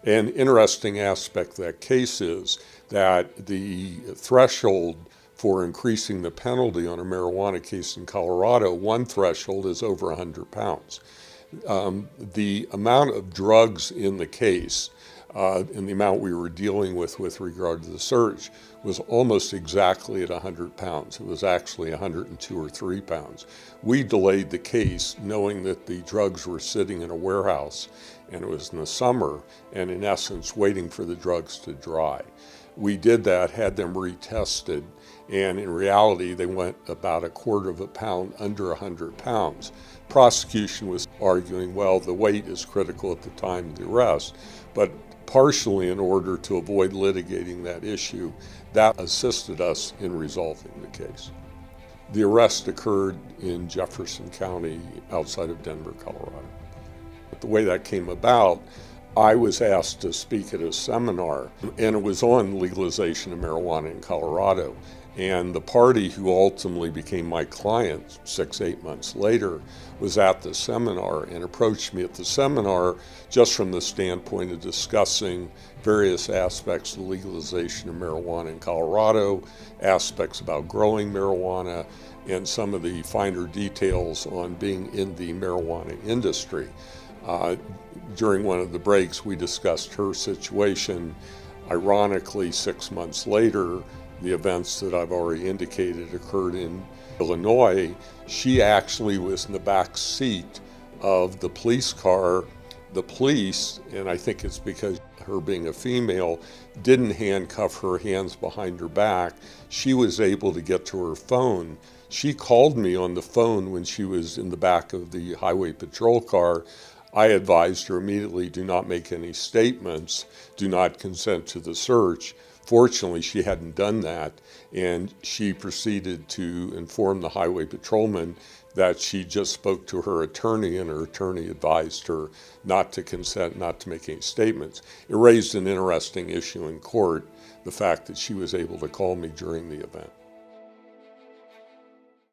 An interesting aspect of that case is that the threshold for increasing the penalty on a marijuana case in Colorado, one threshold is over 100 pounds. The amount of drugs in the case and the amount we were dealing with regard to the search was almost exactly at 100 pounds. It was actually 102 or 3 pounds. We delayed the case knowing that the drugs were sitting in a warehouse and it was in the summer and in essence waiting for the drugs to dry. We did that, had them retested, and in reality they went about 1/4 pound under 100 pounds. Prosecution was arguing, well, the weight is critical at the time of the arrest, but partially in order to avoid litigating that issue, that assisted us in resolving the case. The arrest occurred in Jefferson County outside of Denver, Colorado. The way that came about, I was asked to speak at a seminar, and it was on legalization of marijuana in Colorado. And the party who ultimately became my client 6-8 months later was at the seminar and approached me at the seminar just from the standpoint of discussing various aspects of the legalization of marijuana in Colorado, aspects about growing marijuana, and some of the finer details on being in the marijuana industry. During one of the breaks, we discussed her situation. Ironically, 6 months later, the events that I've already indicated occurred in Illinois. She actually was in the back seat of the police car. The police, and I think it's because her being a female, didn't handcuff her hands behind her back. She was able to get to her phone. She called me on the phone when she was in the back of the highway patrol car. I advised her immediately, do not make any statements, do not consent to the search. Fortunately, she hadn't done that, and she proceeded to inform the highway patrolman that she just spoke to her attorney, and her attorney advised her not to consent, not to make any statements. It raised an interesting issue in court, the fact that she was able to call me during the event.